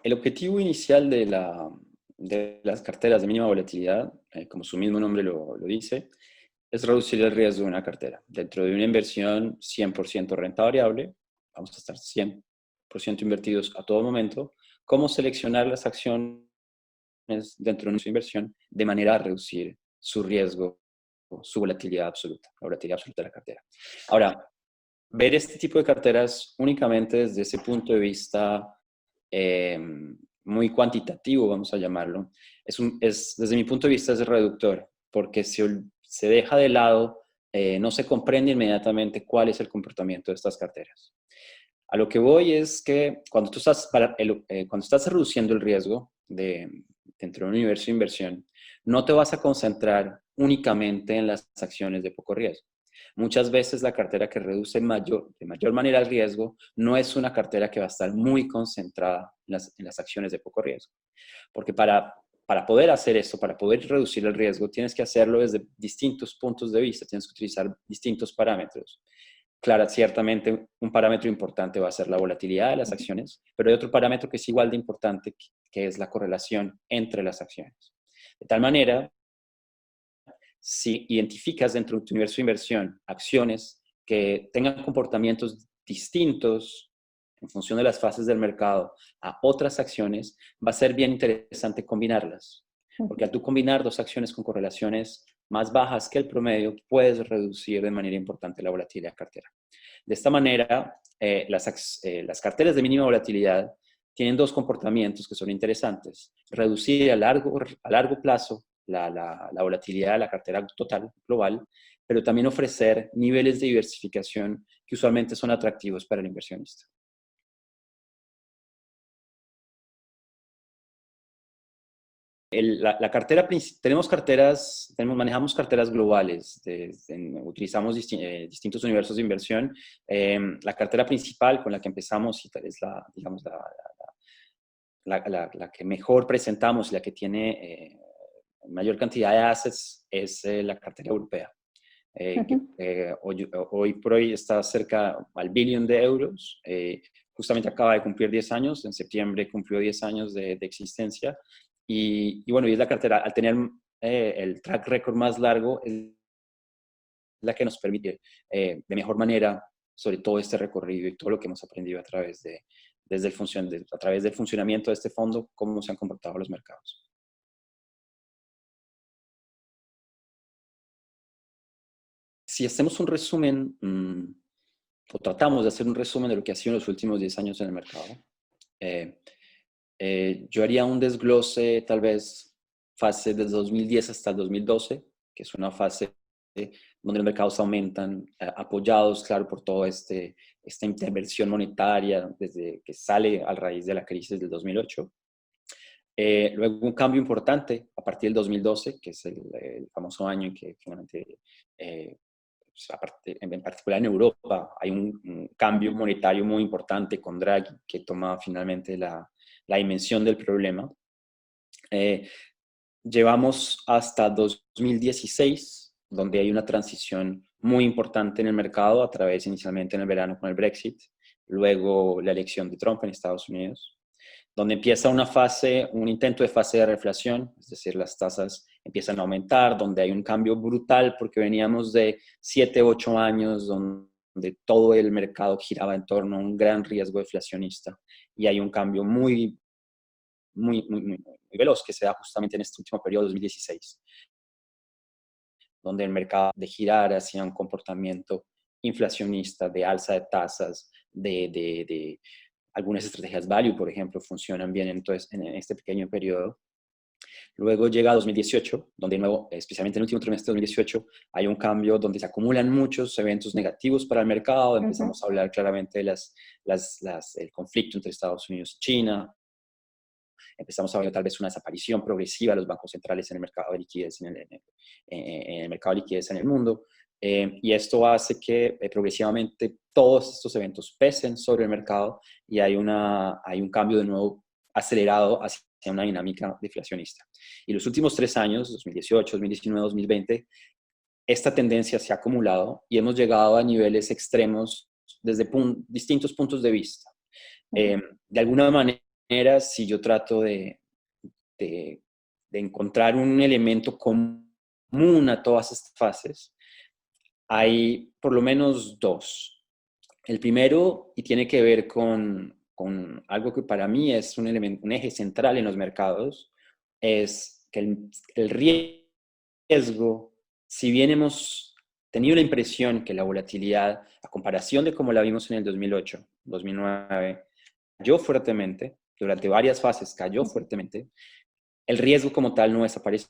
el objetivo inicial de las carteras de mínima volatilidad, como su mismo nombre lo dice, es reducir el riesgo de una cartera. Dentro de una inversión 100% renta variable, vamos a estar 100% invertidos a todo momento. ¿Cómo seleccionar las acciones dentro de nuestra inversión de manera a reducir su riesgo, su volatilidad absoluta, la volatilidad absoluta de la cartera? Ahora, ver este tipo de carteras únicamente desde ese punto de vista eh, muy cuantitativo, vamos a llamarlo, desde mi punto de vista es reductor, porque se deja de lado, no se comprende inmediatamente cuál es el comportamiento de estas carteras. A lo que voy es que cuando estás reduciendo el riesgo dentro de un universo de inversión, no te vas a concentrar únicamente en las acciones de poco riesgo. Muchas veces la cartera que reduce de mayor manera el riesgo no es una cartera que va a estar muy concentrada en las acciones de poco riesgo. Porque para poder hacer eso, para poder reducir el riesgo, tienes que hacerlo desde distintos puntos de vista, tienes que utilizar distintos parámetros. Claro, ciertamente un parámetro importante va a ser la volatilidad de las acciones, pero hay otro parámetro que es igual de importante, que es la correlación entre las acciones. De tal manera, si identificas dentro de tu universo de inversión acciones que tengan comportamientos distintos en función de las fases del mercado a otras acciones, va a ser bien interesante combinarlas. Porque al tú combinar dos acciones con correlaciones más bajas que el promedio, puedes reducir de manera importante la volatilidad de la cartera. De esta manera, las carteras de mínima volatilidad tienen dos comportamientos que son interesantes. Reducir a largo plazo la volatilidad de la cartera total global, pero también ofrecer niveles de diversificación que usualmente son atractivos para el inversionista. Manejamos carteras globales, utilizamos distintos universos de inversión. La cartera principal con la que empezamos es digamos, la que mejor presentamos y la que tiene mayor cantidad de assets es la cartera europea. Hoy por hoy está cerca al billón de euros. Justamente acaba de cumplir 10 años, en septiembre cumplió 10 años de existencia. Y bueno, y es la cartera, al tener el track record más largo, es la que nos permite de mejor manera sobre todo este recorrido y todo lo que hemos aprendido a través a través del funcionamiento de este fondo, cómo se han comportado los mercados. Si hacemos un resumen, o tratamos de hacer un resumen de lo que ha sido en los últimos 10 años en el mercado, yo haría un desglose, tal vez, fase desde 2010 hasta el 2012, que es una fase donde los mercados aumentan, apoyados, claro, por toda esta intervención monetaria desde que sale a raíz de la crisis del 2008. Luego un cambio importante a partir del 2012, que es el famoso año en que finalmente, en particular en Europa, hay un cambio monetario muy importante con Draghi, que toma finalmente la dimensión del problema. Llevamos hasta 2016, donde hay una transición muy importante en el mercado, a través inicialmente en el verano con el Brexit, luego la elección de Trump en Estados Unidos, donde empieza un intento de fase de reflación, es decir, las tasas empiezan a aumentar, donde hay un cambio brutal porque veníamos de 7, 8 años donde todo el mercado giraba en torno a un gran riesgo deflacionista y hay un cambio muy veloz que se da justamente en este último periodo, 2016, donde el mercado de girar hacia un comportamiento inflacionista, de alza de tasas, de algunas estrategias value, por ejemplo, funcionan bien entonces en este pequeño periodo. Luego llega 2018, donde de nuevo, especialmente en el último trimestre de 2018, hay un cambio donde se acumulan muchos eventos negativos para el mercado. Empezamos a hablar claramente de el conflicto entre Estados Unidos y China. Empezamos a ver tal vez una desaparición progresiva de los bancos centrales en el mercado de liquidez, en el mercado de liquidez en el mundo. Y esto hace que progresivamente todos estos eventos pesen sobre el mercado y hay un cambio de nuevo acelerado hacia una dinámica deflacionista. Y los últimos 3 años, 2018, 2019, 2020, esta tendencia se ha acumulado y hemos llegado a niveles extremos desde distintos puntos de vista. De alguna manera, manera, si yo trato de, de encontrar un elemento común a todas estas fases, hay por lo menos dos. El primero, y tiene que ver con algo que para mí es un elemento, un eje central en los mercados, es que el riesgo, si bien hemos tenido la impresión que la volatilidad, a comparación de como la vimos en el 2008, 2009, cayó fuertemente, durante varias fases cayó fuertemente, el riesgo como tal no desapareció.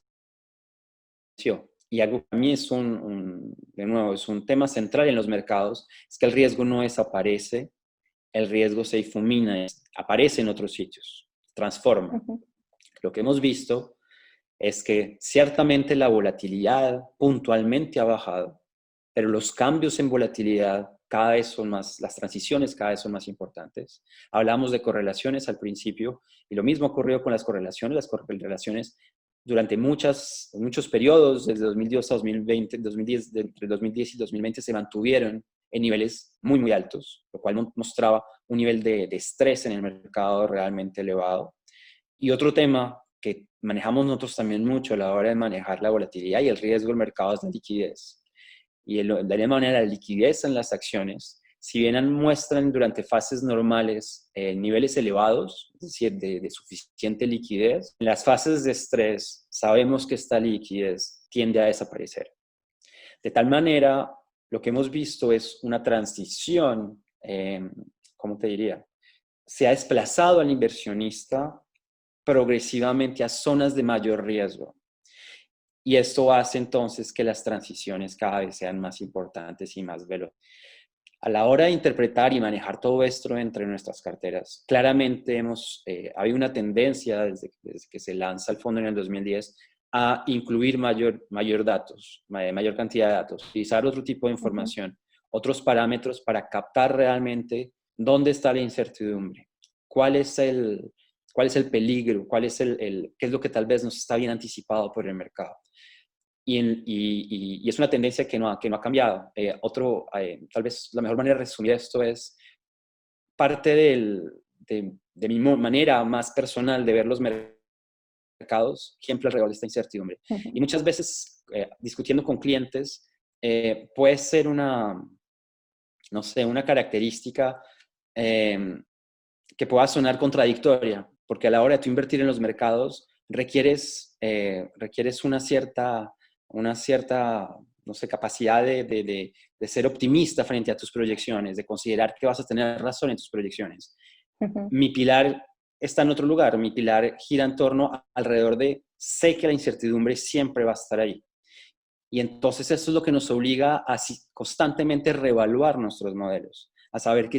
Y algo que a mí es de nuevo, es un tema central en los mercados, es que el riesgo no desaparece, el riesgo se difumina, aparece en otros sitios, transforma. Ujú. Lo que hemos visto es que ciertamente la volatilidad puntualmente ha bajado, pero los cambios en volatilidad cada vez son más, las transiciones cada vez son más importantes. Hablamos de correlaciones al principio y lo mismo ocurrió con las correlaciones. Las correlaciones durante muchos periodos, desde 2010 a 2020, 2010, entre 2010 y 2020, se mantuvieron en niveles muy, muy altos, lo cual mostraba un nivel de estrés en el mercado realmente elevado. Y otro tema que manejamos nosotros también mucho a la hora de manejar la volatilidad y el riesgo del mercado es la liquidez. Y de la misma manera, la liquidez en las acciones, si bien muestran durante fases normales niveles elevados, es decir, de suficiente liquidez, en las fases de estrés sabemos que esta liquidez tiende a desaparecer. De tal manera, lo que hemos visto es una transición, ¿cómo te diría? Se ha desplazado al inversionista progresivamente a zonas de mayor riesgo. Y esto hace entonces que las transiciones cada vez sean más importantes y más veloces. A la hora de interpretar y manejar todo esto entre nuestras carteras, claramente hay una tendencia desde que se lanza el fondo en el 2010 a incluir mayor datos, mayor cantidad de datos, utilizar otro tipo de Ujú. información, otros parámetros para captar realmente dónde está la incertidumbre, cuál es el peligro, qué es lo que tal vez no está bien anticipado por el mercado. Y es una tendencia que no ha cambiado. Tal vez la mejor manera de resumir esto es parte de mi manera más personal de ver los mercados, siempre alrededor de esta incertidumbre. Y Ujú. muchas veces, discutiendo con clientes, puede ser no sé, una característica eh, que pueda sonar contradictoria, porque a la hora de tú invertir en los mercados requieres una cierta, no sé, capacidad de ser optimista frente a tus proyecciones, de considerar que vas a tener razón en tus proyecciones. Ujú. Mi pilar está en otro lugar, mi pilar gira en torno alrededor de, sé que la incertidumbre siempre va a estar ahí. Y entonces eso es lo que nos obliga a constantemente reevaluar nuestros modelos, a saber que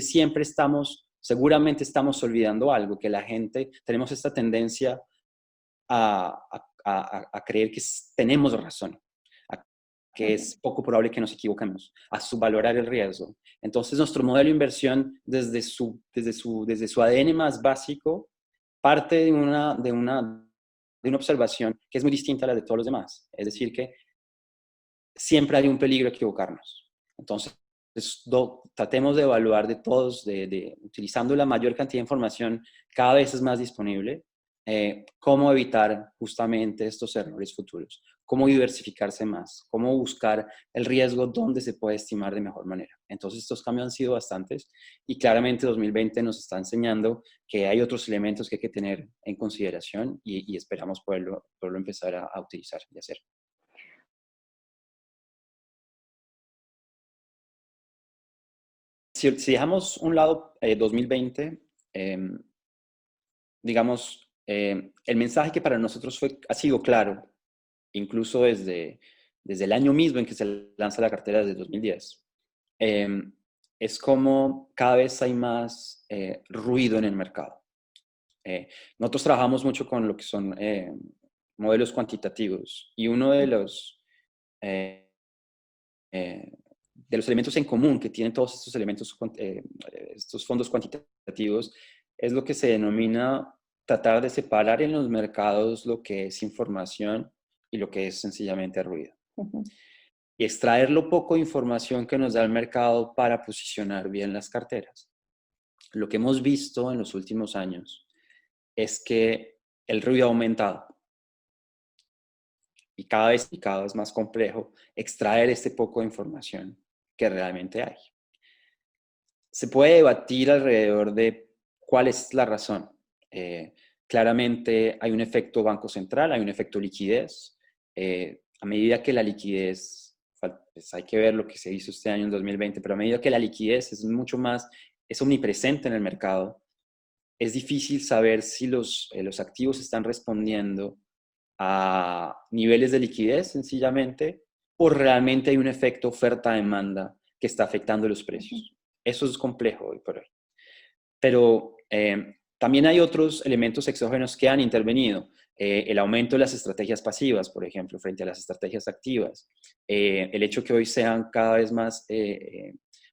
seguramente estamos olvidando algo, que la gente, tenemos esta tendencia a creer que tenemos razón, a que Ujú. es poco probable que nos equivoquemos, a subvalorar el riesgo. Entonces nuestro modelo de inversión desde su ADN más básico parte de una observación que es muy distinta a la de todos los demás. Es decir, que siempre hay un peligro de equivocarnos. Entonces, tratemos de evaluar de todos, utilizando la mayor cantidad de información, cada vez es más disponible, cómo evitar justamente estos errores futuros, cómo diversificarse más, cómo buscar el riesgo donde se puede estimar de mejor manera. Entonces, estos cambios han sido bastantes y claramente 2020 nos está enseñando que hay otros elementos que hay que tener en consideración y esperamos poderlo empezar a utilizar y hacer. Si dejamos un lado 2020, digamos, el mensaje que para nosotros ha sido claro, incluso desde el año mismo en que se lanza la cartera desde 2010, eh, es como cada vez hay más ruido en el mercado. Nosotros trabajamos mucho con lo que son modelos cuantitativos y uno eh, de los elementos en común que tienen todos estos elementos, estos fondos cuantitativos, es lo que se denomina tratar de separar en los mercados lo que es información y lo que es sencillamente ruido. Ujú. Y extraer lo poco de información que nos da el mercado para posicionar bien las carteras. Lo que hemos visto en los últimos años es que el ruido ha aumentado y cada vez más complejo extraer este poco de información que realmente hay. Se puede debatir alrededor de cuál es la razón. Eh, Claramente hay un efecto banco central, hay un efecto liquidez. A medida que la liquidez, pues hay que ver lo que se hizo este año en 2020, pero a medida que la liquidez es mucho más, es omnipresente en el mercado, es difícil saber si los activos están respondiendo a niveles de liquidez sencillamente o realmente hay un efecto oferta-demanda que está afectando los precios. Eso es complejo hoy por hoy. Pero también hay otros elementos exógenos que han intervenido. El aumento de las estrategias pasivas, por ejemplo, frente a las estrategias activas. El hecho que hoy sean cada vez más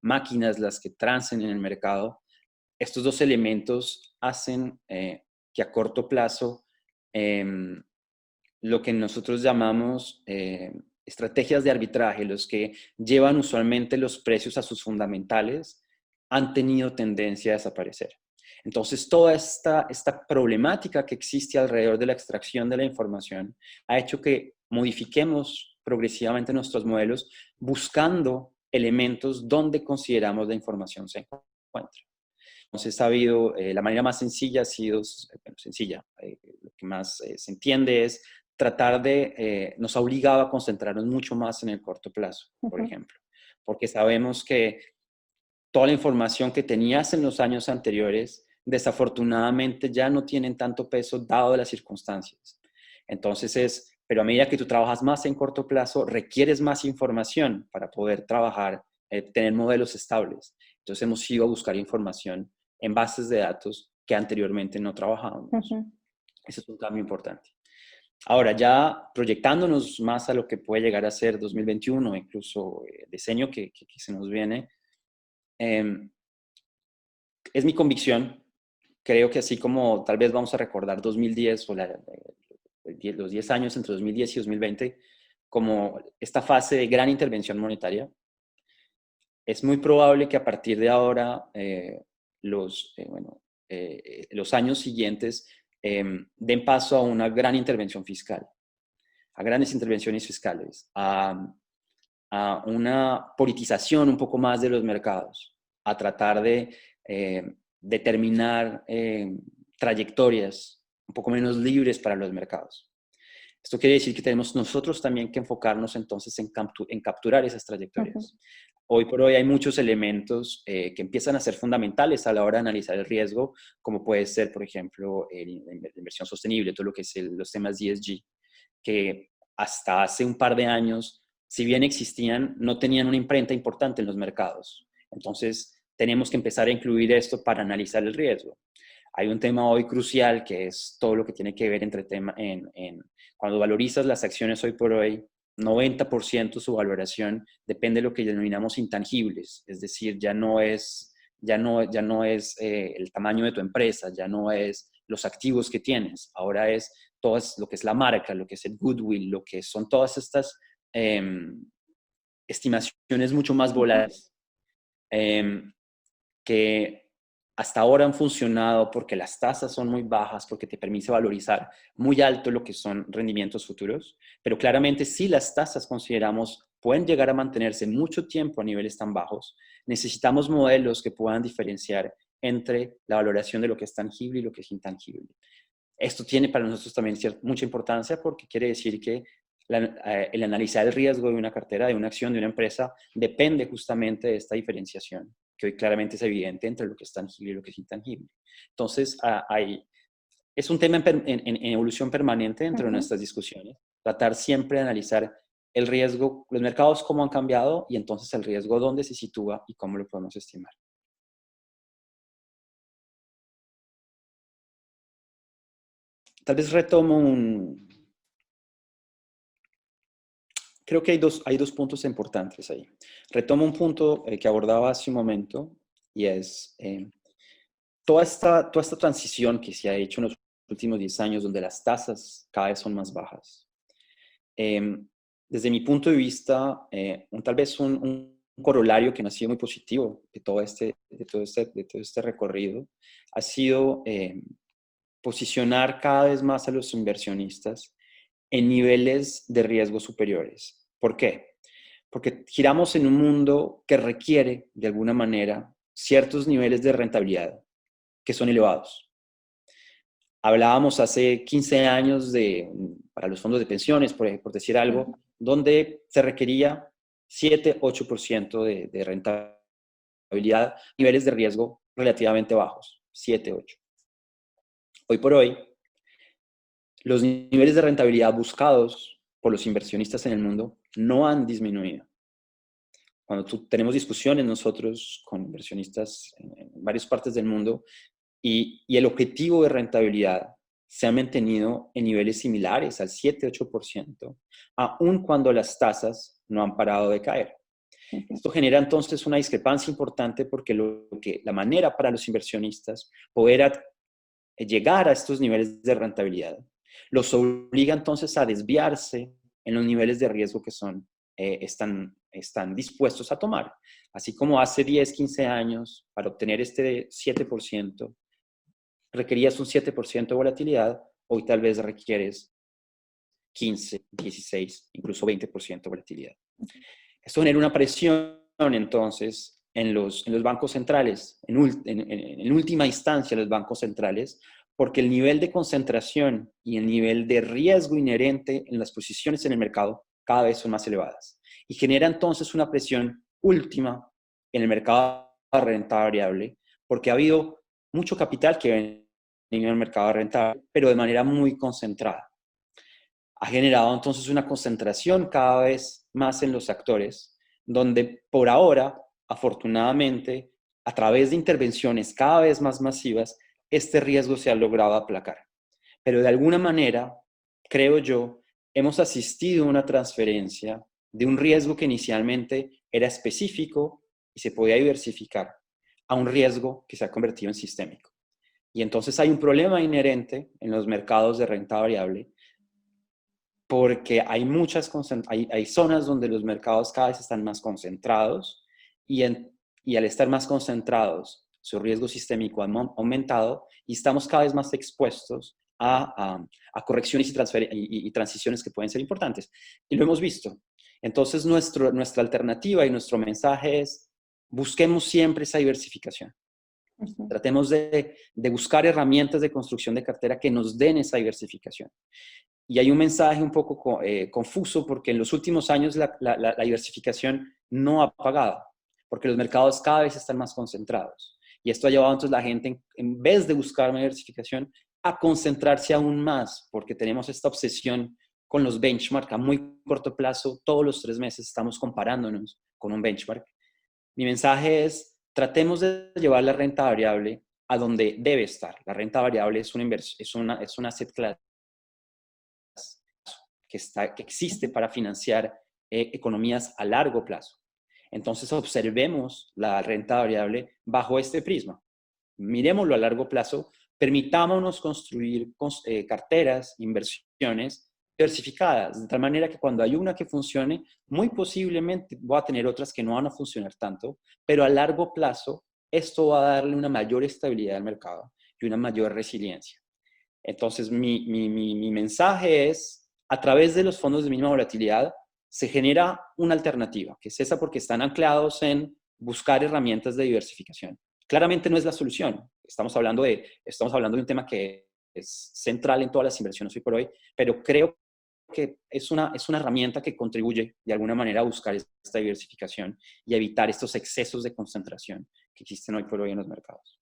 máquinas las que transen en el mercado. Estos dos elementos hacen que a corto plazo lo que nosotros llamamos estrategias de arbitraje, los que llevan usualmente los precios a sus fundamentales, han tenido tendencia a desaparecer. Entonces, toda esta problemática que existe alrededor de la extracción de la información ha hecho que modifiquemos progresivamente nuestros modelos buscando elementos donde consideramos la información se encuentra. Entonces, ha habido, la manera más sencilla ha sido, bueno, sencilla, lo que más se entiende es tratar de, nos ha obligado a concentrarnos mucho más en el corto plazo, por ejemplo, porque sabemos que toda la información que tenías en los años anteriores, desafortunadamente ya no tienen tanto peso dado las circunstancias. Entonces pero a medida que tú trabajas más en corto plazo, requieres más información para poder trabajar, tener modelos estables. Entonces hemos ido a buscar información en bases de datos que anteriormente no trabajábamos. Ese es un cambio importante. Ahora, ya proyectándonos más a lo que puede llegar a ser 2021, incluso el diseño que se nos viene, es mi convicción, creo que así como tal vez vamos a recordar 2010 o los 10 años entre 2010 y 2020 como esta fase de gran intervención monetaria, es muy probable que a partir de ahora los años siguientes den paso a una gran intervención fiscal, a grandes intervenciones fiscales, a una politización un poco más de los mercados, a tratar de determinar trayectorias un poco menos libres para los mercados. Esto quiere decir que tenemos nosotros también que enfocarnos entonces en capturar esas trayectorias. Hoy por hoy hay muchos elementos que empiezan a ser fundamentales a la hora de analizar el riesgo, como puede ser, por ejemplo, la inversión sostenible, todo lo que es los temas ESG, que hasta hace un par de años, si bien existían, no tenían una imprenta importante en los mercados. Entonces, tenemos que empezar a incluir esto para analizar el riesgo. Hay un tema hoy crucial que es todo lo que tiene que ver cuando valorizas las acciones hoy por hoy, 90% su valoración depende de lo que denominamos intangibles, es decir, ya no es el tamaño de tu empresa, ya no es los activos que tienes, ahora es todo lo que es la marca, lo que es el goodwill, lo que son todas estas estimaciones mucho más volátiles que hasta ahora han funcionado porque las tasas son muy bajas, porque te permite valorizar muy alto lo que son rendimientos futuros, pero claramente si las tasas consideramos pueden llegar a mantenerse mucho tiempo a niveles tan bajos, necesitamos modelos que puedan diferenciar entre la valoración de lo que es tangible y lo que es intangible. Esto tiene para nosotros también mucha importancia porque quiere decir que el analizar el riesgo de una cartera, de una acción, de una empresa, depende justamente de esta diferenciación, que hoy claramente es evidente entre lo que es tangible y lo que es intangible. Entonces, es un tema en evolución permanente dentro de nuestras discusiones, tratar siempre de analizar el riesgo, los mercados cómo han cambiado y entonces el riesgo dónde se sitúa y cómo lo podemos estimar. Tal vez retomo creo que hay dos puntos importantes ahí. Retomo un punto que abordaba hace un momento y es toda esta transición que se ha hecho en los últimos 10 años donde las tasas cada vez son más bajas. Desde mi punto de vista, tal vez un corolario que no ha sido muy positivo de todo este recorrido ha sido posicionar cada vez más a los inversionistas en niveles de riesgo superiores. ¿Por qué? Porque giramos en un mundo que requiere, de alguna manera, ciertos niveles de rentabilidad que son elevados. Hablábamos hace 15 años para los fondos de pensiones, por decir algo, donde se requería 7-8% de rentabilidad, niveles de riesgo relativamente bajos, 7-8. Hoy por hoy, los niveles de rentabilidad buscados por los inversionistas en el mundo no han disminuido. Cuando tenemos discusiones nosotros con inversionistas en varias partes del mundo y el objetivo de rentabilidad se ha mantenido en niveles similares al 7-8%, aun cuando las tasas no han parado de caer. Esto genera entonces una discrepancia importante porque la manera para los inversionistas poder llegar a estos niveles de rentabilidad los obliga entonces a desviarse en los niveles de riesgo que están dispuestos a tomar. Así como hace 10, 15 años, para obtener este 7%, requerías un 7% de volatilidad, hoy tal vez requieres 15, 16, incluso 20% de volatilidad. Esto genera una presión entonces en los bancos centrales, en última instancia los bancos centrales, porque el nivel de concentración y el nivel de riesgo inherente en las posiciones en el mercado cada vez son más elevadas. Y genera entonces una presión última en el mercado de renta variable, porque ha habido mucho capital que viene en el mercado de renta variable, pero de manera muy concentrada. Ha generado entonces una concentración cada vez más en los actores, donde por ahora, afortunadamente, a través de intervenciones cada vez más masivas, este riesgo se ha logrado aplacar. Pero de alguna manera, creo yo, hemos asistido a una transferencia de un riesgo que inicialmente era específico y se podía diversificar a un riesgo que se ha convertido en sistémico. Y entonces hay un problema inherente en los mercados de renta variable porque hay zonas donde los mercados cada vez están más concentrados y al estar más concentrados, su riesgo sistémico ha aumentado y estamos cada vez más expuestos a correcciones y transiciones que pueden ser importantes. Y lo hemos visto. Entonces, nuestra alternativa y nuestro mensaje es, busquemos siempre esa diversificación. Tratemos de buscar herramientas de construcción de cartera que nos den esa diversificación. Y hay un mensaje un poco confuso porque en los últimos años la diversificación no ha pagado, porque los mercados cada vez están más concentrados. Y esto ha llevado entonces a la gente, en vez de buscar una diversificación, a concentrarse aún más, porque tenemos esta obsesión con los benchmark a muy corto plazo. Todos los 3 meses estamos comparándonos con un benchmark. Mi mensaje es, tratemos de llevar la renta variable a donde debe estar. La renta variable es un asset class que existe para financiar economías a largo plazo. Entonces observemos la renta variable bajo este prisma. Miremoslo a largo plazo, permitámonos construir carteras, inversiones diversificadas, de tal manera que cuando hay una que funcione, muy posiblemente voy a tener otras que no van a funcionar tanto, pero a largo plazo esto va a darle una mayor estabilidad al mercado y una mayor resiliencia. Entonces, mi mensaje es, a través de los fondos de mínima volatilidad, se genera una alternativa, que es esa porque están anclados en buscar herramientas de diversificación. Claramente no es la solución. Estamos hablando de un tema que es central en todas las inversiones hoy por hoy, pero creo que es una herramienta que contribuye de alguna manera a buscar esta diversificación y a evitar estos excesos de concentración que existen hoy por hoy en los mercados.